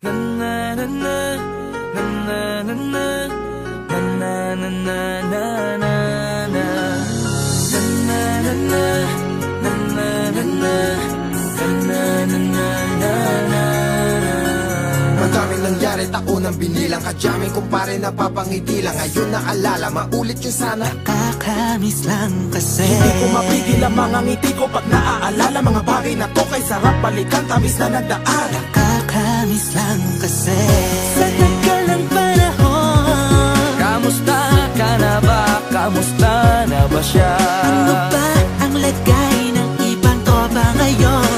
Na na na na na na na na na na na na na na na na na na na. Madaming nangyari, taunang binilang. Kadyaming kumpare na papangiti lang. Ngayon naalala, maulit yun sana. Nakakamiss lang kasi Hindi ko mapigil ang mga ngiti ko pag naaalala. Mga bagay na to kay sarap balikan, tamis na nagdaan. Nakakamiss lang kasi sa tagal ng panahon. Kamusta ka na ba? Kamusta na ba siya? Ano ba ang lagay ng ibang tropa ngayon?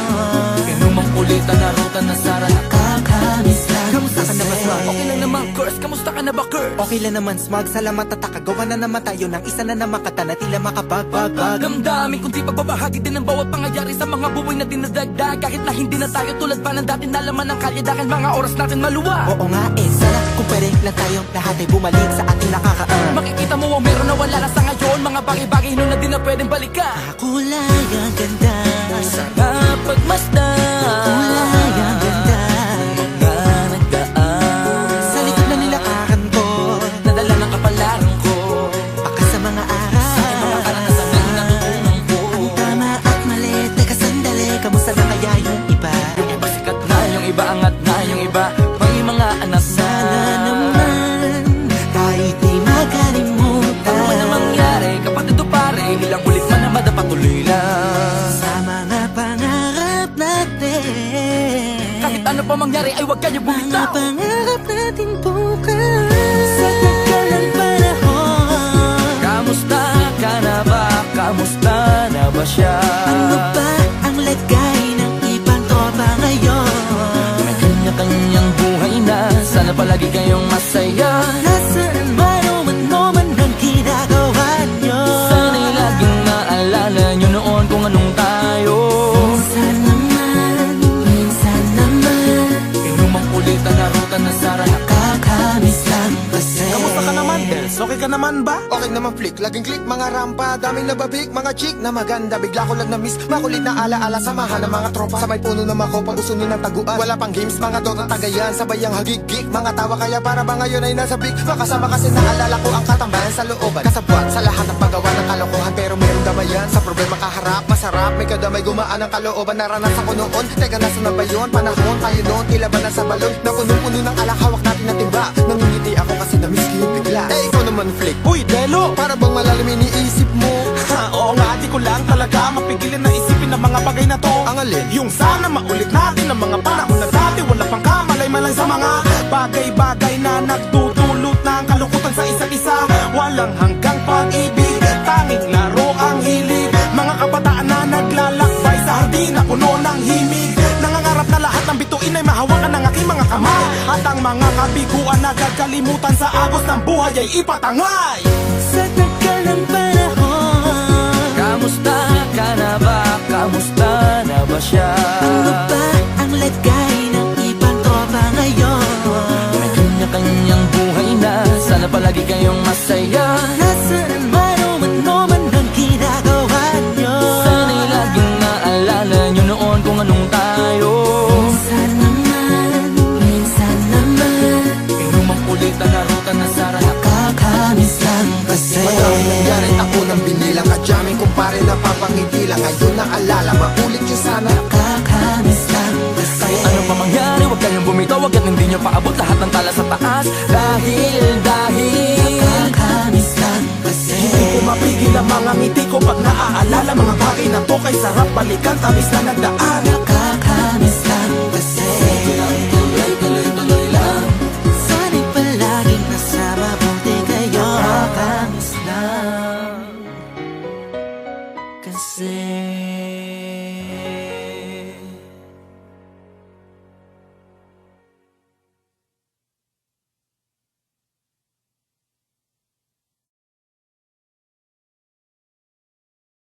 Inumang kulitan na ruta na sara. Nakakamiss lang. Kamusta ka na ba, Smug? Okay lang naman, Curse. Kamusta ka na ba, Curse? Okay lang naman, Smug. Salamat at takagawa na naman tayo ng isa na naman kata na tila makapagbag. Damdamin kundi pagbabahagi din ng bawat pangyayari sa mga buhay na dinadagdag. Kahit na hindi na tayo tulad pa ng dati na laman ng kalye dahil mga oras natin maluwa. Oo nga sana kung pwede lang tayong lahat ay bumalik sa ating nakakaan. Makikita mo ang meron na wala na sa ngayon. Mga bagay-bagay nun na di na pwedeng balikan. Kulay ang ganda, sana pagmasdan. Kulay ang ganda, mga nagdaan. Sa likod na nilakaran ko, Nadala ng kapalaran ko. baka sa mga aral, Mga karanasan na natutunan ko. ang tama at mali. Teka sandali, kamusta na kaya yung iba? Yung iba sikat na, yung iba angat na, yung iba may mga anak na. Sana naman kahit di makalimutan. Ano man ang mangyari, kapatid o pare, ilang ulit man na madapatuloy lang. Sa mga pangarap natin, Kahit ano pa mangyari ay huwag kayo mga bumitaw. pangarap natin bukas. Sa tagal ng panahon, Kamusta ka na ba? Kamusta na ba siya? ano ba ang lagay ng ibang tropa ngayon? May kanya-kanyang buhay na, sana palagi kayong masaya. Nasaan man o man ang ginagawa nyo? Sana'y laging maalala nyo noon kung anong tayo. Minsan naman Inumang kulitan na ruta na sara. nakakamiss lang kasi. Kamusta ka naman, Dels? Okay ka naman ba? Okay naman flick, laging click, mga rampa. Daming nababik, mga chick na maganda. Bigla ko lang na-miss, makulit na ala-ala. Samahan ng mga tropa, sa may puno ng mako, pag-usunin ng taguan. Wala pang games, mga dota tagayan. Sabay ang hagig-gig, mga tawa kaya para ba ngayon ay nasa big. Makasama kasi naalala ko ang katambayan sa looban. Kasabwat sa lahat ng paggawa ng kalokohan, pero merong damayan. Sa problema kaharap, masarap, may kadamay gumaan ang kalooban. Naranasan ko noon, teka nasa na ba yun? Panahon tayo noon, tila ba nasa balon? Na punong-puno ng alak, hawak natin na timba. Nangingiti ako kasi na-miss ko yung bigla. Eh ikaw naman flick, Uy, Delo! para bang malalim iniisip mo? Ha, oo nga, di ko lang talaga mapigilin na isipin ang mga bagay na to. Ang alin? Yung sana maulit natin ang mga panahon na dati. Wala pang kamalay-malay sa mga bagay-bagay na nagdudulot ng kalukutan sa isa't isa. Walang hanggang pag-ibig, tanging laro ang hilig. Mga kabataan na naglalakbay sa hardina, puno ng himig. Nangangarap na lahat ng bituin ay mahawakan ng aking mga kamay. At ang mga kabiguan na gagalimutan sa agos ng buhay ay ipatangay. Sa tagal ng panahon, Kamusta ka na ba? Kamusta na ba siya? ano ba ang lagay ng ibang tropa ngayon? May kanya-kanyang buhay na, sana palagi kayong masaya. Nasaan man o man ang ginagawa nyo? Sana'y laging maalala nyo noon kung anong tayo. Minsan naman Inumang kulitan na ruta na sara. nakakamiss lang kasi. Madaming nangyari, taunang binilang. Kadyaming kumpare na papangiti lang. Ngayon naalala, maulit yun sana. Nakakamiss lang kasi. Kahit ano pa mangyari, huwag kayong bumitaw. Huwag hindi nyo paabot lahat ng tala sa taas. Dahil Nakakamiss lang kasi. Hindi ko mapigil ang mga ngiti ko pag naaalala. Mga bagay na to kay sarap balikan, tamis na nagdaan.